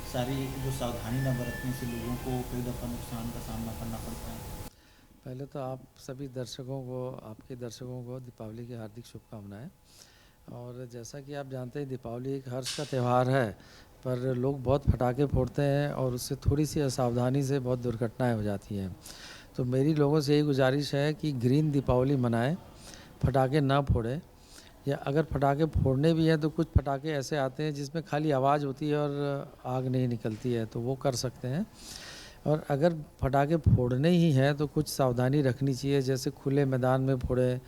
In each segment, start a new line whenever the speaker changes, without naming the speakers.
सारी जो सावधानी ना बरतने से लोगों को कई दफ़ा नुकसान का सामना करना पड़ता है।
पहले तो आप सभी दर्शकों को, आपके दर्शकों को दीपावली की हार्दिक शुभकामनाएँ। और जैसा कि आप जानते हैं, दीपावली एक हर्ष का त्यौहार है, पर लोग बहुत पटाखे फोड़ते हैं और उससे थोड़ी-सी असावधानी से बहुत दुर्घटनाएँ हो जाती हैं। तो मेरी लोगों से यही गुज़ारिश है कि ग्रीन दीपावली मनाएँ, पटाखे ना फोड़ें, या अगर पटाखे फोड़ने भी हैं तो कुछ पटाखे ऐसे आते हैं जिसमें खाली आवाज़ होती है और आग नहीं निकलती है, तो वो कर सकते हैं। और अगर पटाखे फोड़ने ही हैं तो कुछ सावधानी रखनी चाहिए, जैसे खुले मैदान में फोड़ें,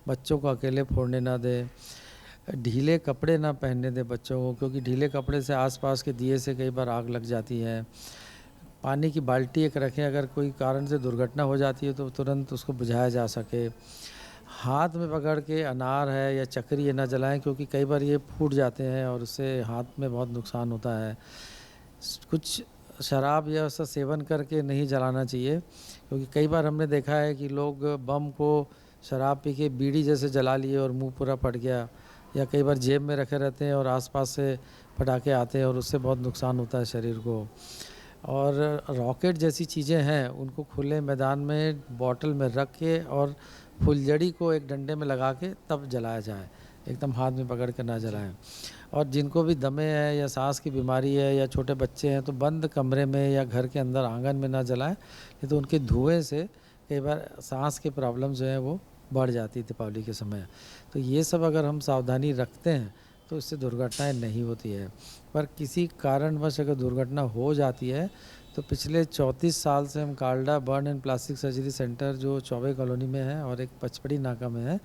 बच्चों को अकेले फोड़ने ना दें, ढीले कपड़े ना पहनने दें बच्चों को, क्योंकि ढीले कपड़े से आसपास के दिए से कई बार आग लग जाती है। पानी की बाल्टी एक रखें, अगर कोई कारण से दुर्घटना हो जाती है तो तुरंत उसको बुझाया जा सके। हाथ में पकड़ के अनार है या चक्री ये ना जलाएं, क्योंकि कई बार ये फूट जाते हैं और उससे हाथ में बहुत नुकसान होता है। कुछ शराब या ऐसा सेवन करके नहीं जलाना चाहिए, क्योंकि कई बार हमने देखा है कि लोग बम को शराब पी के बीड़ी जैसे जला लिए और मुंह पूरा फट गया, या कई बार जेब में रखे रहते हैं और आसपास से पटाखे आते हैं और उससे बहुत नुकसान होता है शरीर को। और रॉकेट जैसी चीज़ें हैं उनको खुले मैदान में बॉटल में रख के और फुलझड़ी को एक डंडे में लगा के तब जलाया जाए, एकदम हाथ में पकड़ कर ना
जी।
जलाएं। और जिनको भी दमे है या सांस की बीमारी है या छोटे बच्चे हैं तो बंद कमरे में या घर के अंदर आंगन में ना जलाएं, नहीं तो उनके धुएं से कई बार सांस की प्रॉब्लम जो है वो बढ़ जाती है दीपावली के समय। तो ये सब अगर हम सावधानी रखते हैं तो इससे दुर्घटनाएं नहीं होती है। पर किसी कारणवश अगर दुर्घटना हो जाती है तो पिछले 34 साल से हम Kalda burn and plastic surgery centre जो चौबे कॉलोनी में है और एक पचपड़ी नाका में है,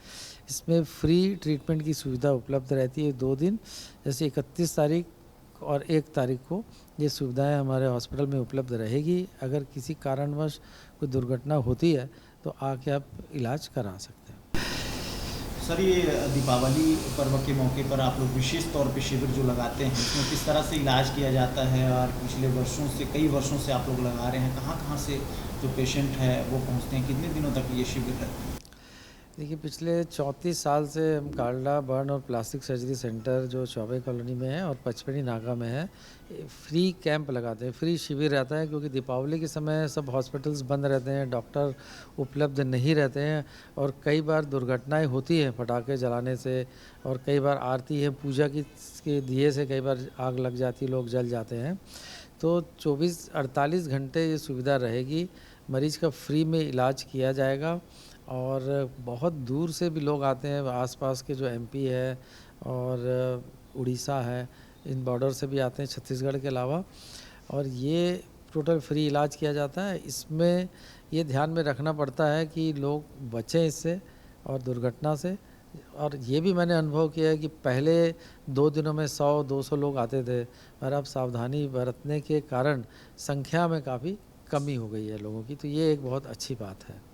इसमें फ्री ट्रीटमेंट की सुविधा उपलब्ध रहती है 2 दिन, जैसे 31 तारीख और 1 तारीख को ये सुविधाएं हमारे हॉस्पिटल में उपलब्ध रहेगी। अगर किसी कारणवश कोई दुर्घटना होती है तो आके आप इलाज करा सकते हैं।
सर, ये दीपावली पर्व के मौके पर आप लोग विशेष तौर पे शिविर जो लगाते हैं, इसमें किस तरह से इलाज किया जाता है और पिछले वर्षों से, कई वर्षों से आप लोग लगा रहे हैं, कहाँ-कहाँ से जो पेशेंट है वो पहुँचते हैं, कितने दिनों तक ये शिविर रहते हैं?
देखिए, पिछले 34 साल से हम काल्डा बर्न और प्लास्टिक सर्जरी सेंटर जो चौबे कॉलोनी में है और पचपड़ी नाका में है, फ्री कैंप लगाते हैं, फ्री शिविर रहता है, क्योंकि दीपावली के समय सब हॉस्पिटल्स बंद रहते हैं, डॉक्टर उपलब्ध नहीं रहते हैं और कई बार दुर्घटनाएं होती हैं पटाखे जलाने से, और कई बार आरती है पूजा की के दिए से कई बार आग लग जाती है, लोग जल जाते हैं। तो 24-48 घंटे ये सुविधा रहेगी, मरीज का फ्री में इलाज किया जाएगा। और बहुत दूर से भी लोग आते हैं, आसपास के जो एमपी है और उड़ीसा है, इन बॉर्डर से भी आते हैं छत्तीसगढ़ के अलावा, और ये टोटल फ्री इलाज किया जाता है। इसमें ये ध्यान में रखना पड़ता है कि लोग बचें इससे और दुर्घटना से। और ये भी मैंने अनुभव किया है कि पहले 2 दिनों में 100-200 लोग आते थे, पर अब सावधानी बरतने के कारण संख्या में काफ़ी कमी हो गई है लोगों की, तो ये एक बहुत अच्छी बात है।